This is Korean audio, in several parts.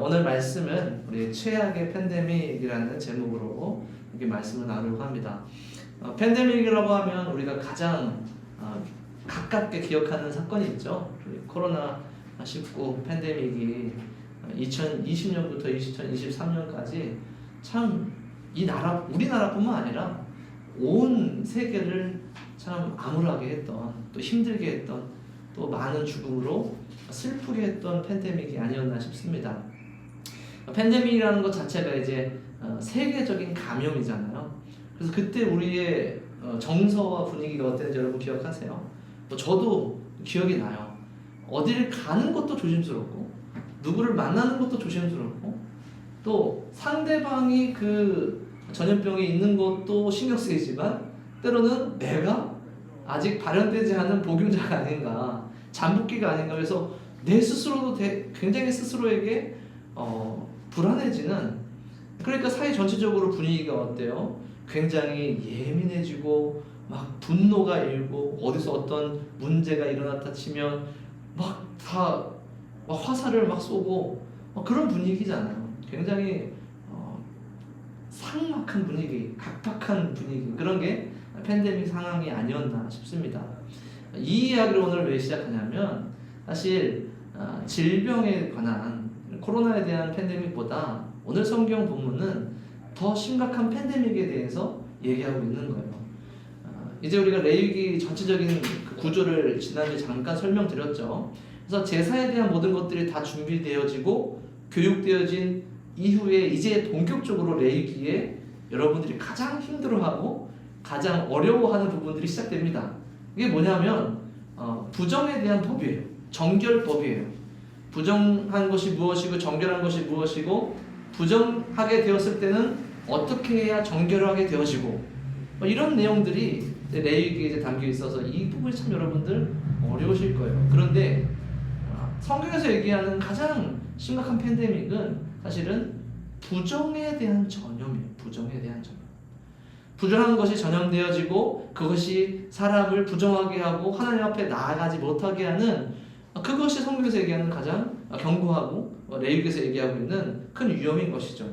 오늘 말씀은 우리 최악의 팬데믹이라는 제목으로 이렇게 말씀을 나누려고 합니다. 팬데믹이라고 하면 우리가 가장 가깝게 기억하는 사건이 있죠. 코로나19 팬데믹이 2020년부터 2023년까지 참 이 나라, 우리나라뿐만 아니라 온 세계를 참 암울하게 했던, 또 힘들게 했던, 또 많은 죽음으로 슬프게 했던 팬데믹이 아니었나 싶습니다. 팬데믹이라는 것 자체가 이제 세계적인 감염이잖아요. 그래서 그때 우리의 정서와 분위기가 어땠는지 여러분 기억하세요? 또 저도 기억이 나요. 어디를 가는 것도 조심스럽고, 누구를 만나는 것도 조심스럽고, 또 상대방이 그 전염병이 있는 것도 신경 쓰이지만, 때로는 내가 아직 발현되지 않은 복용자가 아닌가, 잠복기가 아닌가. 그래서 내 스스로도 굉장히 스스로에게 불안해지는, 그러니까 사회 전체적으로 분위기가 어때요? 굉장히 예민해지고 막 분노가 일고, 어디서 어떤 문제가 일어났다 치면 막 다 화살을 막 쏘고 그런 분위기잖아요. 굉장히 삭막한 분위기, 각박한 분위기, 그런 게 팬데믹 상황이 아니었나 싶습니다. 이 이야기를 오늘 왜 시작하냐면, 사실 질병에 관한, 코로나에 대한 팬데믹보다 오늘 성경 본문은 더 심각한 팬데믹에 대해서 얘기하고 있는 거예요. 이제 우리가 레위기 전체적인 그 구조를 지난주에 잠깐 설명드렸죠. 그래서 제사에 대한 모든 것들이 다 준비되어지고 교육되어진 이후에 이제 본격적으로 레위기에 여러분들이 가장 힘들어하고 가장 어려워하는 부분들이 시작됩니다. 이게 뭐냐면 부정에 대한 법이에요. 정결법이에요. 부정한 것이 무엇이고 정결한 것이 무엇이고, 부정하게 되었을 때는 어떻게 해야 정결하게 되어지고, 이런 내용들이 레위기에 이제 담겨 있어서 이 부분이 참 여러분들 어려우실 거예요. 그런데 성경에서 얘기하는 가장 심각한 팬데믹은 사실은 부정에 대한 전염이에요. 부정에 대한 전염. 부정한 것이 전염되어지고 그것이 사람을 부정하게 하고 하나님 앞에 나아가지 못하게 하는, 그것이 성경에서 얘기하는 가장 경고하고 레위기에서 얘기하고 있는 큰 위험인 것이죠.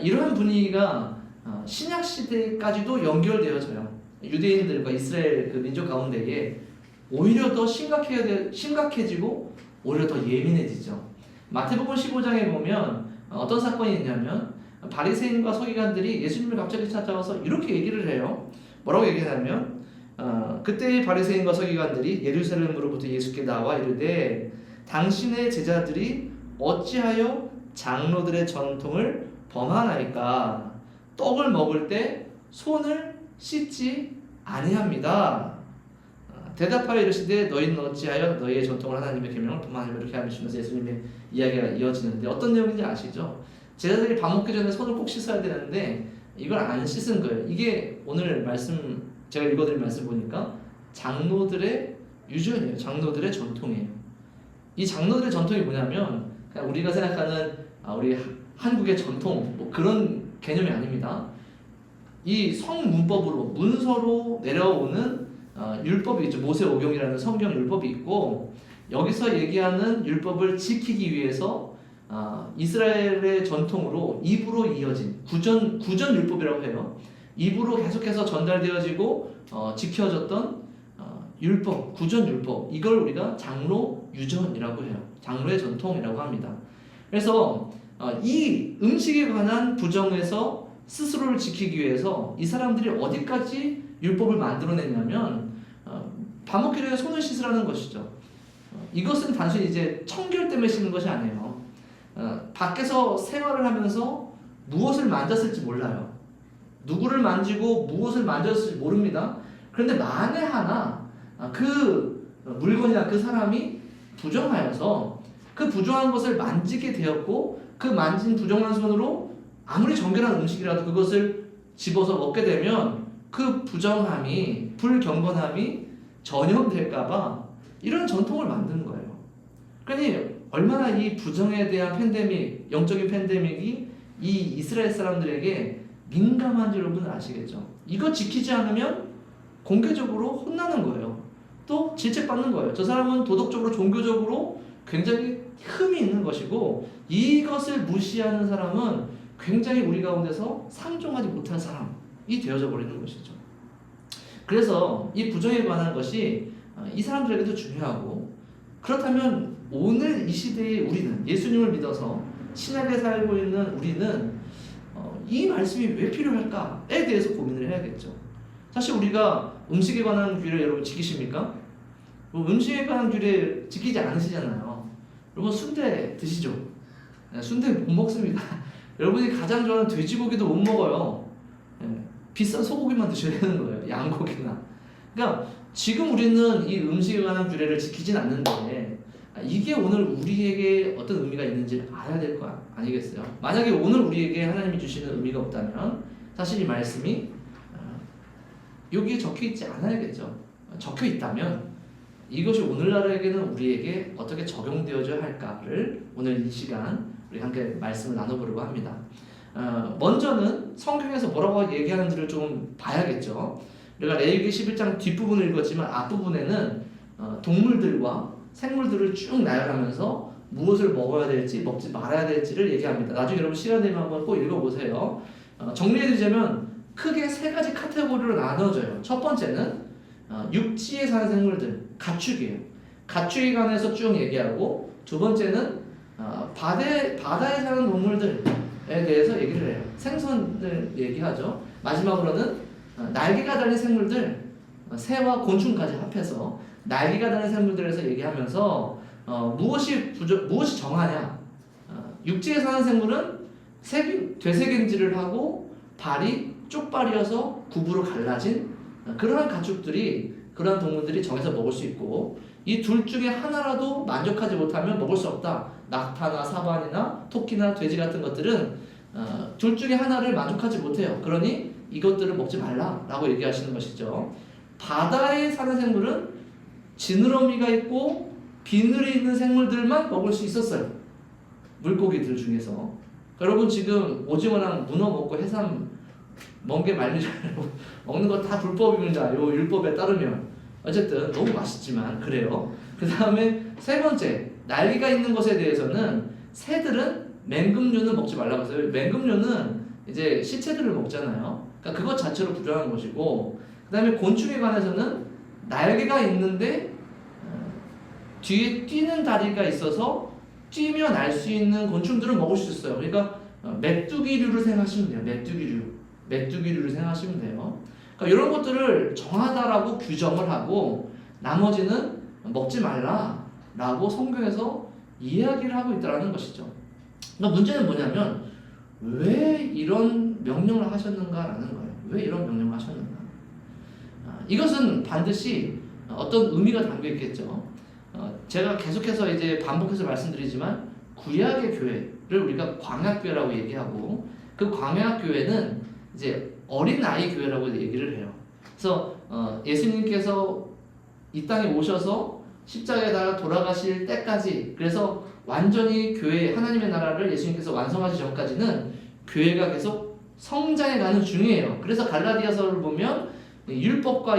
이러한 분위기가 신약 시대까지도 연결되어져요. 유대인들과 이스라엘 그 민족 가운데에 오히려 더 심각해지고 오히려 더 예민해지죠. 마태복음 15장에 보면 어떤 사건이 있냐면, 바리새인과 서기관들이 예수님을 갑자기 찾아와서 이렇게 얘기를 해요. 뭐라고 얘기하냐면, 그때 바리새인과 서기관들이 예루살렘으로부터 예수께 나와 이르되, 당신의 제자들이 어찌하여 장로들의 전통을 범하나이까? 떡을 먹을 때 손을 씻지 아니합니다. 대답하여 이르시되 너희는 어찌하여 너희의 전통을 하나님의 계명을 범하느냐, 이렇게 하시면서 예수님의 이야기가 이어지는데, 어떤 내용인지 아시죠? 제자들이 밥 먹기 전에 손을 꼭 씻어야 되는데 이걸 안 씻은 거예요. 이게 오늘 말씀, 제가 읽어드린 말씀 보니까 장로들의 유전이에요. 장로들의 전통이에요. 이 장로들의 전통이 뭐냐면, 그냥 우리가 생각하는 우리 한국의 전통 뭐 그런 개념이 아닙니다. 이 성문법으로, 문서로 내려오는 율법이 있죠. 모세오경이라는 성경 율법이 있고, 여기서 얘기하는 율법을 지키기 위해서 이스라엘의 전통으로 입으로 이어진 구전 율법이라고 해요. 입으로 계속해서 전달되어지고 지켜졌던 율법, 구전 율법, 이걸 우리가 장로 유전이라고 해요. 장로의 전통이라고 합니다. 그래서 이 음식에 관한 부정에서 스스로를 지키기 위해서 이 사람들이 어디까지 율법을 만들어냈냐면, 밥 먹기 전에 손을 씻으라는 것이죠. 이것은 단순히 이제 청결 때문에 씻는 것이 아니에요. 밖에서 생활을 하면서 무엇을 만졌을지 몰라요. 누구를 만지고 무엇을 만졌을지 모릅니다. 그런데 만에 하나 그 물건이나 그 사람이 부정하여서 그 부정한 것을 만지게 되었고, 그 만진 부정한 손으로 아무리 정결한 음식이라도 그것을 집어서 먹게 되면 그 부정함이, 불경건함이 전염될까봐 이런 전통을 만드는 거예요. 그러니 얼마나 이 부정에 대한 팬데믹, 영적인 팬데믹이 이 이스라엘 사람들에게 민감한지 여러분은 아시겠죠? 이거 지키지 않으면 공개적으로 혼나는 거예요. 또 질책받는 거예요. 저 사람은 도덕적으로, 종교적으로 굉장히 흠이 있는 것이고 이것을 무시하는 사람은 굉장히 우리 가운데서 상종하지 못할 사람이 되어져 버리는 것이죠. 그래서 이 부정에 관한 것이 이 사람들에게도 중요하고 그렇다면 오늘 이 시대의 우리는 예수님을 믿어서 신약에 살고 있는 우리는 이 말씀이 왜 필요할까에 대해서 고민을 해야겠죠. 사실 우리가 음식에 관한 규례 여러분 지키십니까? 음식에 관한 규례 지키지 않으시잖아요. 여러분 순대 드시죠? 순대 못 먹습니다. 여러분이 가장 좋아하는 돼지고기도 못 먹어요. 비싼 소고기만 드셔야 되는 거예요. 양고기나. 그러니까 지금 우리는 이 음식에 관한 규례를 지키진 않는데 이게 오늘 우리에게 어떤 의미가 있는지를 알아야 될 거 아니겠어요? 만약에 오늘 우리에게 하나님이 주시는 의미가 없다면 사실 이 말씀이 여기에 적혀 있지 않아야겠죠. 적혀 있다면 이것이 오늘날에게는 우리에게 어떻게 적용되어져야 할까를 오늘 이 시간 우리 함께 말씀을 나눠보려고 합니다. 먼저는 성경에서 뭐라고 얘기하는지를 좀 봐야겠죠. 우리가 레위기 11장 뒷부분을 읽었지만 앞부분에는 동물들과 생물들을 쭉 나열하면서 무엇을 먹어야 될지 먹지 말아야 될지를 얘기합니다. 나중에 여러분 시간 되면 한번 꼭 읽어보세요. 정리해드리자면 크게 세 가지 카테고리로 나눠져요. 첫 번째는 육지에 사는 생물들, 가축이에요. 가축에 관해서 쭉 얘기하고 두 번째는 바다에 사는 동물들에 대해서 얘기를 해요. 생선들 얘기하죠. 마지막으로는 날개가 달린 생물들, 새와 곤충까지 합해서 날개가 달린 생물들에서 얘기하면서 무엇이 정하냐? 육지에 사는 생물은 되새김질을 하고 발이 쪽발이어서 굽으로 갈라진 그러한 가축들이 그러한 동물들이 정해서 먹을 수 있고 이 둘 중에 하나라도 만족하지 못하면 먹을 수 없다. 낙타나 사반이나 토끼나 돼지 같은 것들은 둘 중에 하나를 만족하지 못해요. 그러니 이것들을 먹지 말라라고 얘기하시는 것이죠. 바다에 사는 생물은 지느러미가 있고 비늘이 있는 생물들만 먹을 수 있었어요. 물고기들 중에서. 여러분 지금 오징어랑 문어 먹고 해삼 멍게 말미잘 먹는 거 다 불법입니다. 요 율법에 따르면 어쨌든 너무 맛있지만 그래요. 그 다음에 세 번째 날개가 있는 것에 대해서는 새들은 맹금류는 먹지 말라고 했어요. 맹금류는 이제 시체들을 먹잖아요. 그러니까 그것 자체로 부정한 것이고 그 다음에 곤충에 관해서는 날개가 있는데 뒤에 뛰는 다리가 있어서 뛰며 날 수 있는 곤충들은 먹을 수 있어요. 그러니까 메뚜기류를 생각하시면 돼요. 메뚜기류를 생각하시면 돼요. 그러니까 이런 것들을 정하다라고 규정을 하고 나머지는 먹지 말라라고 성경에서 이야기를 하고 있다는 것이죠. 그러니까 문제는 뭐냐면 왜 이런 명령을 하셨는가라는 거예요. 왜 이런 명령을 하셨는가? 이것은 반드시 어떤 의미가 담겨 있겠죠. 제가 계속해서 이제 반복해서 말씀드리지만 구약의 교회를 우리가 광야교회라고 얘기하고 그 광야교회는 이제 어린아이 교회라고 얘기를 해요. 그래서 예수님께서 이 땅에 오셔서 십자가에다가 돌아가실 때까지 그래서 완전히 교회 하나님의 나라를 예수님께서 완성하기 전까지는 교회가 계속 성장해가는 중이에요. 그래서 갈라디아서를 보면 율법과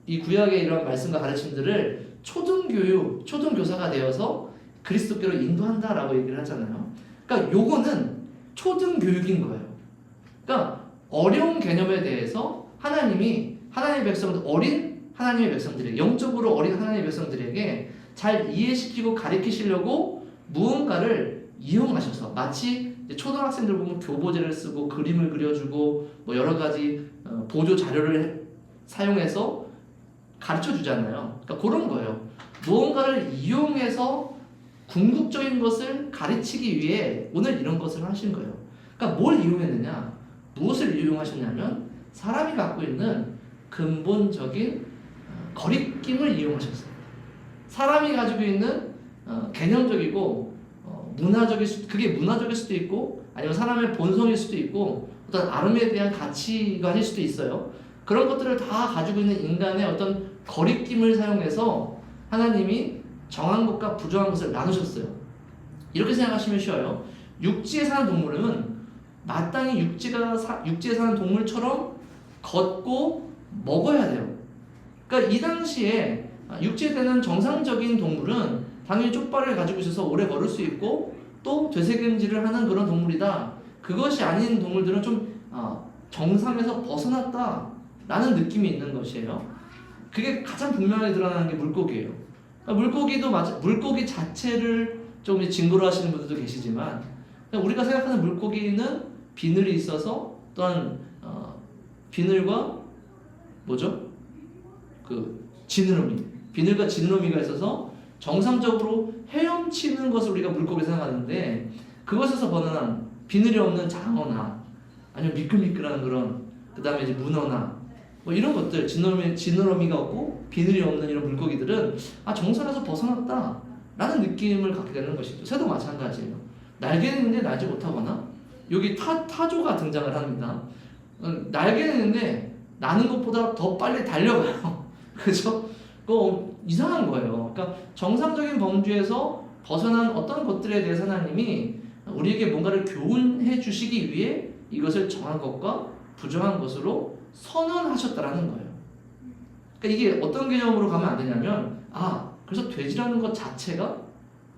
이 구약의 이런 말씀과 가르침들을 초등교사가 되어서 그리스도께로 인도한다라고 얘기를 하잖아요. 그러니까 요거는 초등교육인 거예요. 그러니까 어려운 개념에 대해서 하나님의 백성들, 어린 하나님의 백성들에게, 영적으로 어린 하나님의 백성들에게 잘 이해시키고 가르치시려고 무언가를 이용하셔서 마치 초등학생들 보면 교보제를 쓰고 그림을 그려주고 뭐 여러 가지 보조 자료를 사용해서 가르쳐 주잖아요. 그러니까 그런 거예요. 무언가를 이용해서 궁극적인 것을 가르치기 위해 오늘 이런 것을 하신 거예요. 그러니까 뭘 이용했느냐? 무엇을 이용하셨냐면 사람이 갖고 있는 근본적인 거리낌을 이용하셨어요. 사람이 가지고 있는 개념적이고 그게 문화적일 수도 있고 아니면 사람의 본성일 수도 있고 어떤 아름에 대한 가치관일 수도 있어요. 그런 것들을 다 가지고 있는 인간의 어떤 거리낌을 사용해서 하나님이 정한 것과 부정한 것을 나누셨어요. 이렇게 생각하시면 쉬워요. 육지에 사는 동물은 마땅히 육지에 사는 동물처럼 걷고 먹어야 돼요. 그러니까 이 당시에 육지에 되는 정상적인 동물은 당연히 쪽발을 가지고 있어서 오래 걸을 수 있고 또 되새김질을 하는 그런 동물이다. 그것이 아닌 동물들은 좀 정상에서 벗어났다 라는 느낌이 있는 것이에요. 그게 가장 분명하게 드러나는 게 물고기예요. 그러니까 물고기도 물고기 자체를 좀 증거로 하시는 분들도 계시지만 우리가 생각하는 물고기는 비늘이 있어서 또한 비늘과 뭐죠? 그 지느러미, 비늘과 지느러미가 있어서 정상적으로 헤엄치는 것을 우리가 물고기 생각하는데 그것에서 벗어난 비늘이 없는 장어나 아니면 미끌미끌한 그런 그 다음에 이제 문어나 뭐 이런 것들 지느러미가 없고 비늘이 없는 이런 물고기들은 정상에서 벗어났다 라는 느낌을 갖게 되는 것이죠. 새도 마찬가지예요. 날개는 있는데 날지 못하거나 여기 타조가 등장을 합니다. 날개는 있는데 나는 것보다 더 빨리 달려가요. 그죠? 그거 이상한 거예요. 그러니까 정상적인 범주에서 벗어난 어떤 것들에 대해서 하나님이 우리에게 뭔가를 교훈해 주시기 위해 이것을 정한 것과 부정한 것으로 선언하셨다라는 거예요. 그러니까 이게 어떤 개념으로 가면 안 되냐면 그래서 돼지라는 것 자체가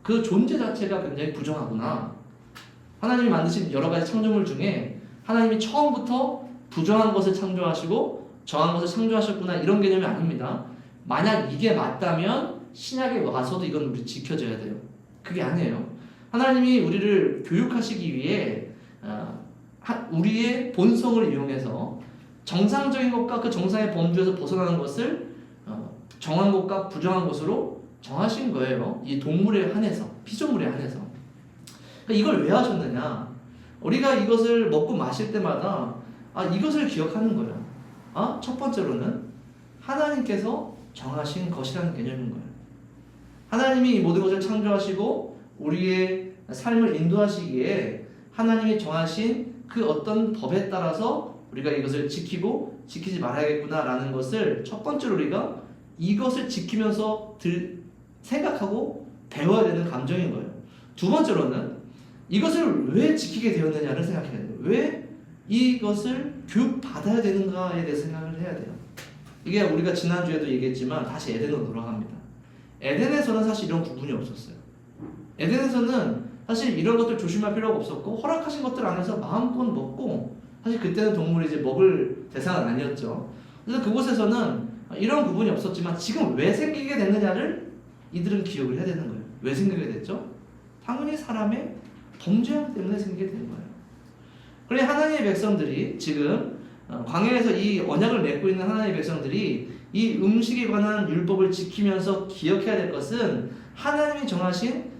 그 존재 자체가 굉장히 부정하구나. 하나님이 만드신 여러 가지 창조물 중에 하나님이 처음부터 부정한 것을 창조하시고 정한 것을 창조하셨구나 이런 개념이 아닙니다. 만약 이게 맞다면 신약에 와서도 이건 우리 지켜져야 돼요. 그게 아니에요. 하나님이 우리를 교육하시기 위해 우리의 본성을 이용해서 정상적인 것과 그 정상의 범주에서 벗어나는 것을 정한 것과 부정한 것으로 정하신 거예요. 이 동물에 한해서, 피조물에 한해서. 그러니까 이걸 왜 하셨느냐? 우리가 이것을 먹고 마실 때마다 이것을 기억하는 거예요. 첫 번째로는 하나님께서 정하신 것이라는 개념인 거예요. 하나님이 이 모든 것을 창조하시고 우리의 삶을 인도하시기에 하나님이 정하신 그 어떤 법에 따라서 우리가 이것을 지키고 지키지 말아야겠구나라는 것을 첫 번째로 우리가 이것을 지키면서 생각하고 배워야 되는 감정인 거예요. 두 번째로는 이것을 왜 지키게 되었느냐를 생각해야 돼요. 왜 이것을 교육받아야 되는가에 대해서 생각을 해야 돼요. 이게 우리가 지난주에도 얘기했지만 다시 에덴으로 돌아갑니다. 에덴에서는 사실 이런 구분이 없었어요. 에덴에서는 사실 이런 것들 조심할 필요가 없었고 허락하신 것들 안에서 마음껏 먹고 사실 그때는 동물이 이제 먹을 대상은 아니었죠. 그래서 그곳에서는 이런 구분이 없었지만 지금 왜 생기게 됐느냐를 이들은 기억을 해야 되는 거예요. 왜 생기게 됐죠? 당연히 사람의 범죄함 때문에 생기게 된 거예요. 그래 하나님의 백성들이 지금 광야에서 이 언약을 맺고 있는 하나님의 백성들이 이 음식에 관한 율법을 지키면서 기억해야 될 것은 하나님이 정하신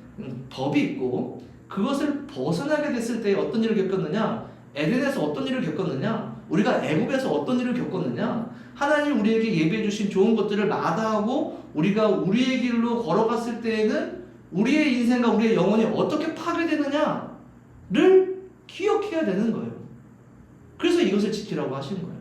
법이 있고 그것을 벗어나게 됐을 때 어떤 일을 겪었느냐, 에덴에서 어떤 일을 겪었느냐, 우리가 애굽에서 어떤 일을 겪었느냐, 하나님 우리에게 예배해 주신 좋은 것들을 마다하고 우리가 우리의 길로 걸어갔을 때에는 우리의 인생과 우리의 영혼이 어떻게 파괴되느냐를 기억해야 되는 거예요. 그래서 이것을 지키라고 하시는 거예요.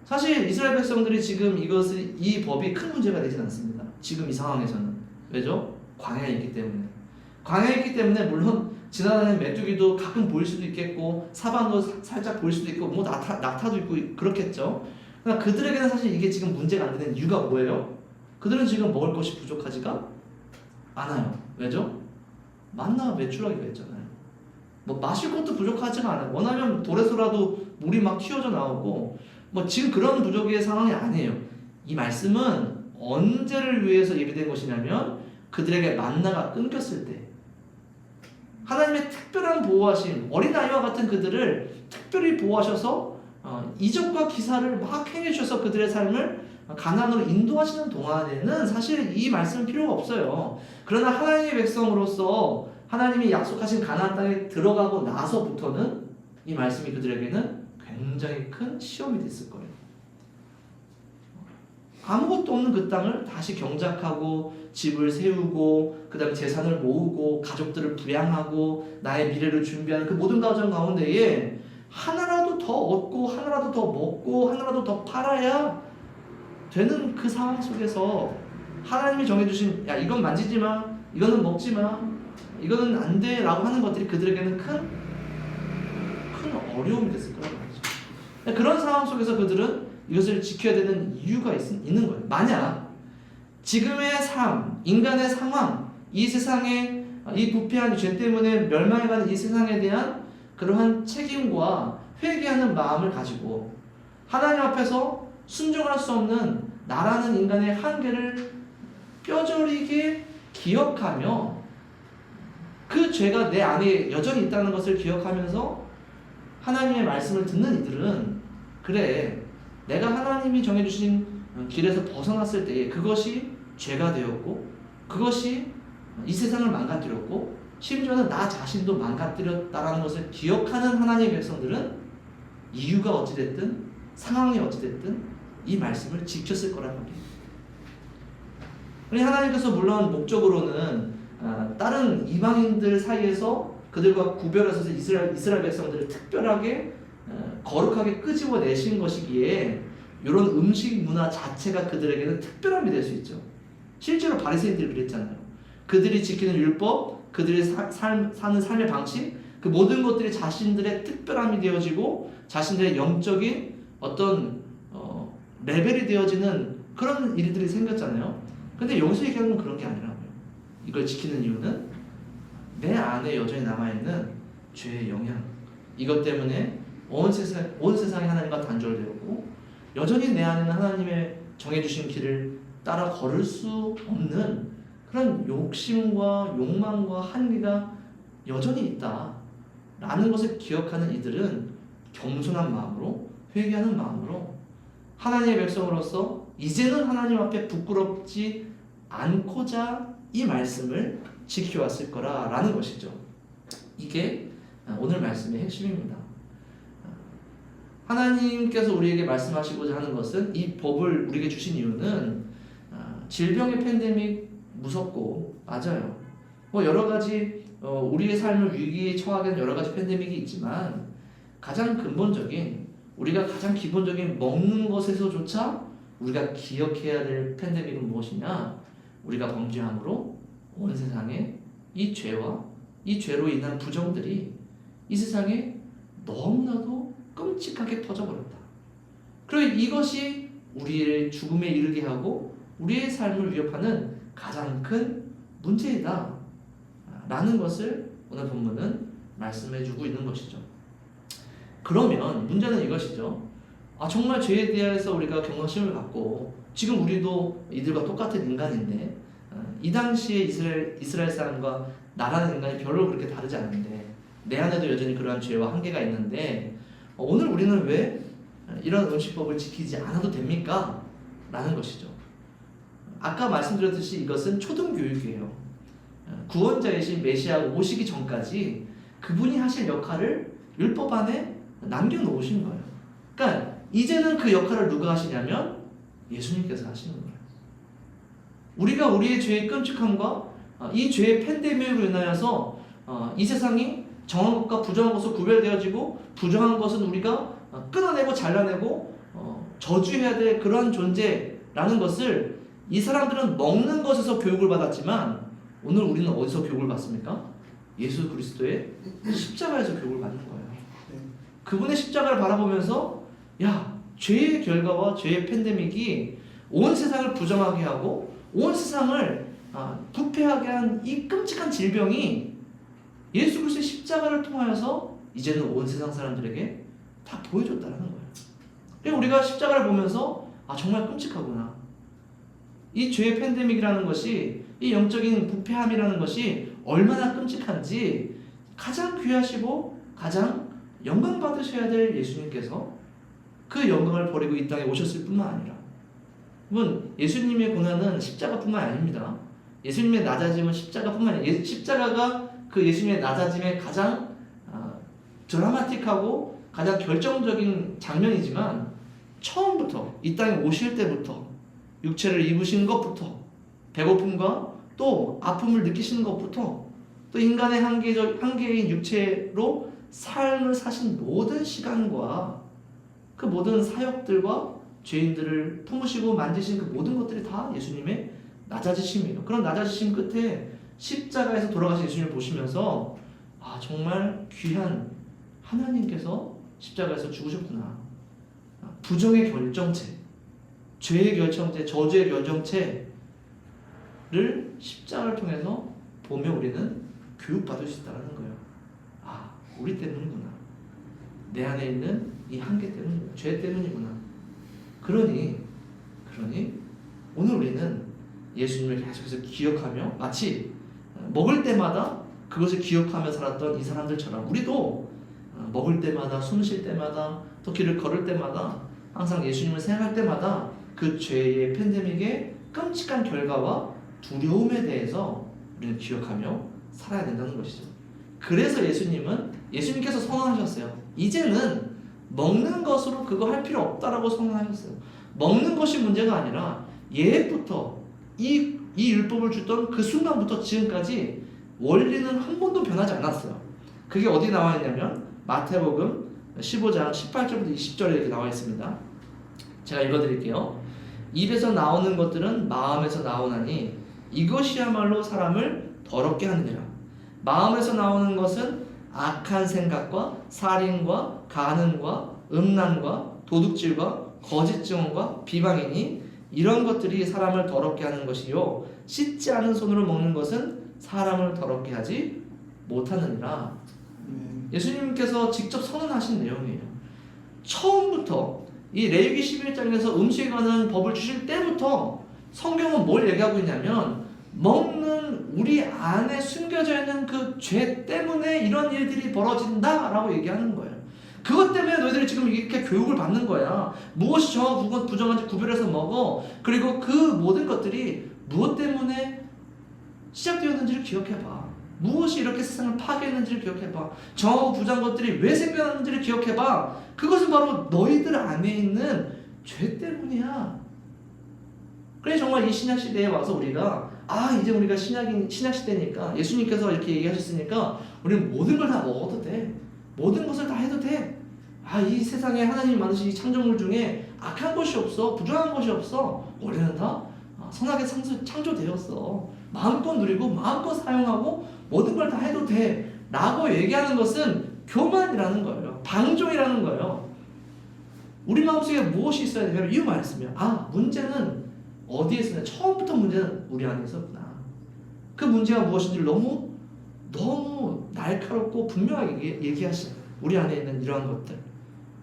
사실 이스라엘 백성들이 지금 이 법이 큰 문제가 되진 않습니다. 지금 이 상황에서는. 왜죠? 광야에 있기 때문에. 광야에 있기 때문에 물론 지나다니는 메뚜기도 가끔 보일 수도 있겠고 사방도 살짝 보일 수도 있고 뭐 낙타도 있고 그렇겠죠. 그러나 그들에게는 사실 이게 지금 문제가 안 되는 이유가 뭐예요? 그들은 지금 먹을 것이 부족하지가 않아요. 왜죠? 만나와 메추라기가 있잖아요. 뭐 마실 것도 부족하지가 않아요. 원하면 돌에서라도 물이 막 튀어져 나오고 뭐 지금 그런 부족의 상황이 아니에요. 이 말씀은 언제를 위해서 예비된 것이냐면 그들에게 만나가 끊겼을 때 하나님의 특별한 보호하심, 어린아이와 같은 그들을 특별히 보호하셔서 이적과 기사를 막 행해주셔서 그들의 삶을 가나안으로 인도하시는 동안에는 사실 이 말씀은 필요가 없어요. 그러나 하나님의 백성으로서 하나님이 약속하신 가나안 땅에 들어가고 나서부터는 이 말씀이 그들에게는 굉장히 큰 시험이 됐을 거예요. 아무것도 없는 그 땅을 다시 경작하고 집을 세우고 그 다음에 재산을 모으고 가족들을 부양하고 나의 미래를 준비하는 그 모든 과정 가운데에 하나라도 더 얻고 하나라도 더 먹고 하나라도 더 팔아야 되는 그 상황 속에서 하나님이 정해주신 야 이건 만지지 마, 이거는 먹지 마, 이거는 안 돼 라고 하는 것들이 그들에게는 큰 어려움이 됐을 거라고 하죠. 그런 상황 속에서 그들은 이것을 지켜야 되는 이유가 있는 거예요. 만약 지금의 삶, 인간의 상황, 이 세상의 이 부패한 죄 때문에 멸망해가는 이 세상에 대한 그러한 책임과 회개하는 마음을 가지고 하나님 앞에서 순종할 수 없는 나라는 인간의 한계를 뼈저리게 기억하며 그 죄가 내 안에 여전히 있다는 것을 기억하면서 하나님의 말씀을 듣는 이들은 그래, 내가 하나님이 정해주신 길에서 벗어났을 때에 그것이 죄가 되었고 그것이 이 세상을 망가뜨렸고 심지어는 나 자신도 망가뜨렸다라는 것을 기억하는 하나님의 백성들은 이유가 어찌됐든 상황이 어찌됐든 이 말씀을 지켰을 거란 말이에요. 하나님께서 물론 목적으로는 다른 이방인들 사이에서 그들과 구별해서 이스라엘 백성들을 특별하게 거룩하게 끄집어내신 것이기에 이런 음식 문화 자체가 그들에게는 특별함이 될 수 있죠. 실제로 바리새인들이 그랬잖아요. 그들이 지키는 율법, 그들이 사는 삶의 방식, 그 모든 것들이 자신들의 특별함이 되어지고 자신들의 영적인 어떤 레벨이 되어지는 그런 일들이 생겼잖아요. 근데 여기서 얘기하는 건 그런 게 아니라고요. 이걸 지키는 이유는 내 안에 여전히 남아있는 죄의 영향, 이것 때문에 온 세상이 하나님과 단절되었고 여전히 내 안에는 하나님의 정해주신 길을 따라 걸을 수 없는 그런 욕심과 욕망과 한계가 여전히 있다라는 것을 기억하는 이들은 겸손한 마음으로, 회개하는 마음으로 하나님의 백성으로서 이제는 하나님 앞에 부끄럽지 않고자 이 말씀을 지켜왔을 거라는 것이죠. 이게 오늘 말씀의 핵심입니다. 하나님께서 우리에게 말씀하시고자 하는 것은, 이 법을 우리에게 주신 이유는 질병의 팬데믹 무섭고 맞아요. 뭐 여러 가지 우리의 삶을 위기에 처하게 하는 여러 가지 팬데믹이 있지만 가장 근본적인, 우리가 가장 기본적인 먹는 것에서조차 우리가 기억해야 될 팬데믹은 무엇이냐? 우리가 범죄함으로 온 세상에 이 죄와 이 죄로 인한 부정들이 이 세상에 너무나도 끔찍하게 터져버렸다. 그리고 이것이 우리의 죽음에 이르게 하고 우리의 삶을 위협하는 가장 큰 문제이다 라는 것을 오늘 본문은 말씀해주고 있는 것이죠. 그러면 문제는 이것이죠. 정말 죄에 대해서 우리가 경각심을 갖고 지금 우리도 이들과 똑같은 인간인데 이 당시에 이스라엘 사람과 나라는 인간이 별로 그렇게 다르지 않은데 내 안에도 여전히 그러한 죄와 한계가 있는데 오늘 우리는 왜 이런 음식법을 지키지 않아도 됩니까? 라는 것이죠. 아까 말씀드렸듯이 이것은 초등교육이에요. 구원자이신 메시아가 오시기 전까지 그분이 하실 역할을 율법 안에 남겨놓으신 거예요. 그러니까 이제는 그 역할을 누가 하시냐면 예수님께서 하시는 거예요. 우리가 우리의 죄의 끔찍함과 이 죄의 팬데믹으로 인하여서 이 세상이 정한 것과 부정한 것으로 구별되어지고 부정한 것은 우리가 끊어내고 잘라내고 저주해야 될 그러한 존재라는 것을 이 사람들은 먹는 것에서 교육을 받았지만 오늘 우리는 어디서 교육을 받습니까? 예수 그리스도의 십자가에서 교육을 받는 거예요. 그분의 십자가를 바라보면서 죄의 결과와 죄의 팬데믹이 온 세상을 부정하게 하고 온 세상을 부패하게 한 이 끔찍한 질병이 예수 그리스도의 십자가를 통하여서 이제는 온 세상 사람들에게 다 보여줬다는 거예요. 그리고 우리가 십자가를 보면서 정말 끔찍하구나. 이 죄의 팬데믹이라는 것이, 이 영적인 부패함이라는 것이 얼마나 끔찍한지 가장 귀하시고 가장 영광 받으셔야 될 예수님께서 그 영광을 버리고 이 땅에 오셨을 뿐만 아니라, 물론 예수님의 고난은 십자가뿐만 아닙니다. 예수님의 낮아짐은 십자가뿐만 아니라 십자가가 그 예수님의 낮아짐의 가장 드라마틱하고 가장 결정적인 장면이지만 처음부터 이 땅에 오실 때부터 육체를 입으신 것부터 배고픔과 또 아픔을 느끼시는 것부터 또 인간의 한계인 육체로 삶을 사신 모든 시간과 그 모든 사역들과 죄인들을 품으시고 만지신 그 모든 것들이 다 예수님의 낮아지심이에요. 그런 낮아지심 끝에 십자가에서 돌아가신 예수님을 보시면서 정말 귀한 하나님께서 십자가에서 죽으셨구나. 부정의 결정체, 죄의 결정체, 저주의 결정체, 를 십자가를 통해서 보며 우리는 교육받을 수 있다는 거예요. 아, 우리 때문이구나. 내 안에 있는 이 한계 때문이구나. 죄 때문이구나. 그러니 오늘 우리는 예수님을 계속해서 기억하며 마치 먹을 때마다 그것을 기억하며 살았던 이 사람들처럼 우리도 먹을 때마다 숨 쉴 때마다 또 길을 걸을 때마다 항상 예수님을 생각할 때마다 그 죄의 팬데믹의 끔찍한 결과와 두려움에 대해서 우리는 기억하며 살아야 된다는 것이죠. 그래서 예수님께서 선언하셨어요. 이제는 먹는 것으로 그거 할 필요 없다라고 선언하셨어요. 먹는 것이 문제가 아니라 옛부터 이 율법을 주던 그 순간부터 지금까지 원리는 한 번도 변하지 않았어요. 그게 어디 나와 있냐면 마태복음 15장 18절부터 20절에 이렇게 나와 있습니다. 제가 읽어드릴게요. 입에서 나오는 것들은 마음에서 나오나니 이것이야말로 사람을 더럽게 하느니라. 마음에서 나오는 것은 악한 생각과 살인과 간음과 음란과 도둑질과 거짓 증언과 비방이니 이런 것들이 사람을 더럽게 하는 것이요 씻지 않은 손으로 먹는 것은 사람을 더럽게 하지 못하느니라. 예수님께서 직접 선언하신 내용이에요. 처음부터 이 레위기 11장에서 음식에 관한 법을 주실 때부터 성경은 뭘 얘기하고 있냐면 먹는 우리 안에 숨겨져 있는 그 죄 때문에 이런 일들이 벌어진다라고 얘기하는 거예요. 그것 때문에 너희들이 지금 이렇게 교육을 받는 거야. 무엇이 정하고 무엇 부정한지 구별해서 먹어. 그리고 그 모든 것들이 무엇 때문에 시작되었는지를 기억해봐. 무엇이 이렇게 세상을 파괴했는지를 기억해봐. 정하고 부정한 것들이 왜 생겨났는지를 기억해봐. 그것은 바로 너희들 안에 있는 죄 때문이야. 그래 정말 이 신약 시대에 와서 우리가 이제 우리가 신약 시대니까 예수님께서 이렇게 얘기하셨으니까 우리는 모든 걸 다 먹어도 돼. 모든 것을 다 해도 돼. 이 세상에 하나님이 만드신 이 창조물 중에 악한 것이 없어. 부정한 것이 없어. 원래는 다 선하게 창조되었어. 마음껏 누리고 마음껏 사용하고 모든 걸 다 해도 돼. 라고 얘기하는 것은 교만이라는 거예요. 방종이라는 거예요. 우리 마음속에 무엇이 있어야 되냐면 이 말씀이에요. 문제는 어디에 있었냐. 처음부터 문제는 우리 안에 있었구나. 그 문제가 무엇인지를 너무 날카롭고 분명하게 얘기하시는 거예요. 우리 안에 있는 이러한 것들.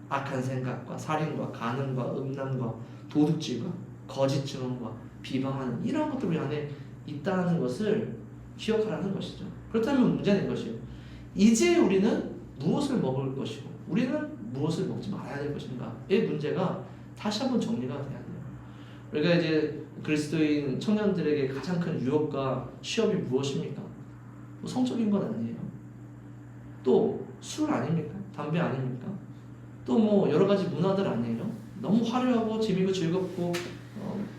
악한 생각과 살인과 간음과 음란과 도둑질과 거짓 증언과 비방하는 이러한 것들 우리 안에 있다는 것을 기억하라는 것이죠. 그렇다면 문제는 이것이에요. 이제 우리는 무엇을 먹을 것이고 우리는 무엇을 먹지 말아야 될 것인가의 문제가 다시 한번 정리가 돼야 돼요. 우리가 이제 그리스도인 청년들에게 가장 큰 유혹과 시험이 무엇입니까? 성적인 건 아니에요. 또 술 아닙니까? 담배 아닙니까? 또 여러 가지 문화들 아니에요? 너무 화려하고 재미있고 즐겁고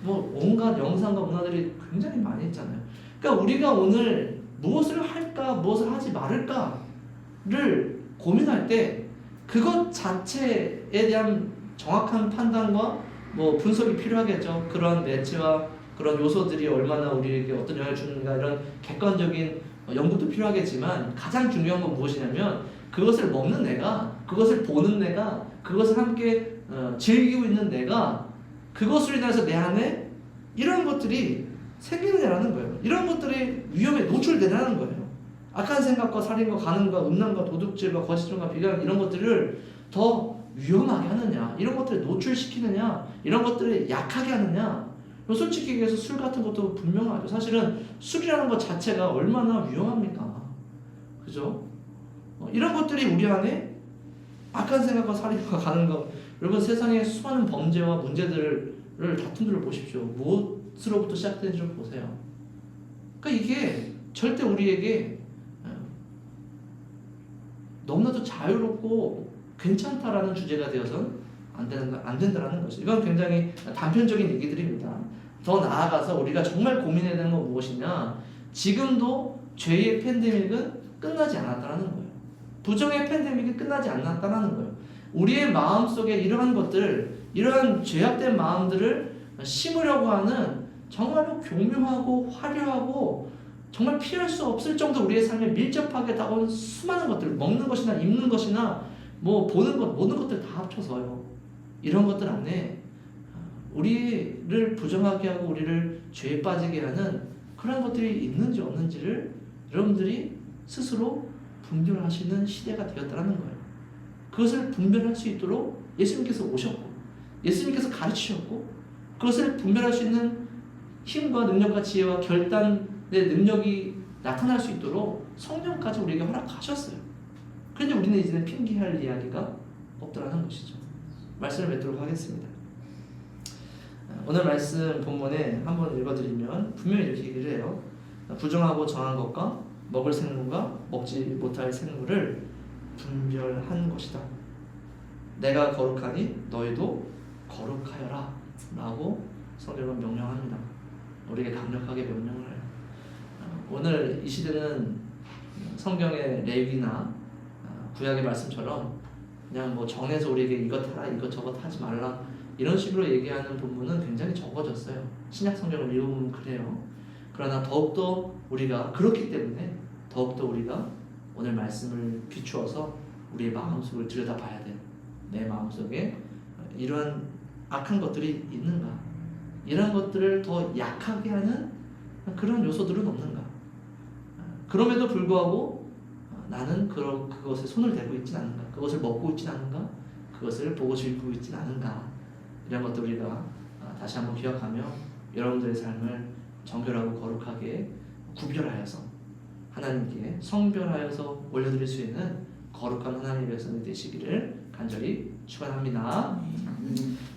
온갖 영상과 문화들이 굉장히 많이 있잖아요. 그러니까 우리가 오늘 무엇을 할까, 무엇을 하지 말을까를 고민할 때 그것 자체에 대한 정확한 판단과 분석이 필요하겠죠. 그런 매체와 그런 요소들이 얼마나 우리에게 어떤 영향을 주는가 이런 객관적인 연구도 필요하겠지만 가장 중요한 건 무엇이냐면 그것을 먹는 내가, 그것을 보는 내가, 그것을 함께 즐기고 있는 내가 그것으로 인해서 내 안에 이런 것들이 생기느냐라는 거예요. 이런 것들이 위험에 노출되냐는 거예요. 악한 생각과 살인과 간음과 음란과 도둑질과 거짓증과 비방 이런 것들을 더 위험하게 하느냐, 이런 것들을 노출시키느냐, 이런 것들을 약하게 하느냐. 솔직히 얘기해서 술 같은 것도 분명하죠. 사실은 술이라는 것 자체가 얼마나 위험합니까? 그죠? 이런 것들이 우리 안에 악한 생각과 살인과 간음과 여러분 세상의 수많은 범죄와 문제들을 다툼들을 보십시오. 무엇으로부터 시작되는지 좀 보세요. 그러니까 이게 절대 우리에게 너무나도 자유롭고 괜찮다라는 주제가 되어서는 안 된다라는 것이죠. 이건 굉장히 단편적인 얘기들입니다. 더 나아가서 우리가 정말 고민해야 되는 건 무엇이냐? 지금도 죄의 팬데믹은 끝나지 않았다는 거예요. 부정의 팬데믹이 끝나지 않았다는 거예요. 우리의 마음속에 이러한 것들, 이러한 죄악된 마음들을 심으려고 하는 정말로 교묘하고 화려하고 정말 피할 수 없을 정도 우리의 삶에 밀접하게 다가온 수많은 것들, 먹는 것이나 입는 것이나 보는 것, 모든 것들 다 합쳐서요. 이런 것들 안에 우리를 부정하게 하고 우리를 죄에 빠지게 하는 그런 것들이 있는지 없는지를 여러분들이 스스로 분별하시는 시대가 되었다는 거예요. 그것을 분별할 수 있도록 예수님께서 오셨고 예수님께서 가르치셨고 그것을 분별할 수 있는 힘과 능력과 지혜와 결단의 능력이 나타날 수 있도록 성령까지 우리에게 허락하셨어요. 그런데 우리는 이제는 핑계할 이야기가 없더라는 것이죠. 말씀을 맺도록 하겠습니다. 오늘 말씀 본문에 한번 읽어드리면 분명히 이렇게 얘기를 해요. 부정하고 정한 것과 먹을 생물과 먹지 못할 생물을 분별한 것이다. 내가 거룩하니 너희도 거룩하여라 라고 성경은 명령합니다. 우리에게 강력하게 명령을 해요. 오늘 이 시대는 성경의 레위기나 구약의 말씀처럼 그냥 뭐 정해서 우리에게 이것 하라 이것 저것 하지 말라 이런 식으로 얘기하는 본문은 굉장히 적어졌어요. 신약 성경을 읽어보면 그래요. 그러나 더욱더 우리가 그렇기 때문에 더욱더 우리가 오늘 말씀을 비추어서 우리의 마음속을 들여다봐야 돼요. 내 마음속에 이러한 악한 것들이 있는가? 이런 것들을 더 약하게 하는 그런 요소들은 없는가? 그럼에도 불구하고 나는 그것에 손을 대고 있진 않은가? 그것을 먹고 있진 않은가? 그것을 보고 즐기고 있진 않은가? 이런 것들 우리가 다시 한번 기억하며 여러분들의 삶을 정결하고 거룩하게 구별하여서 하나님께 성별하여서 올려드릴 수 있는 거룩한 하나님의 백성이 되시기를 간절히 축원합니다.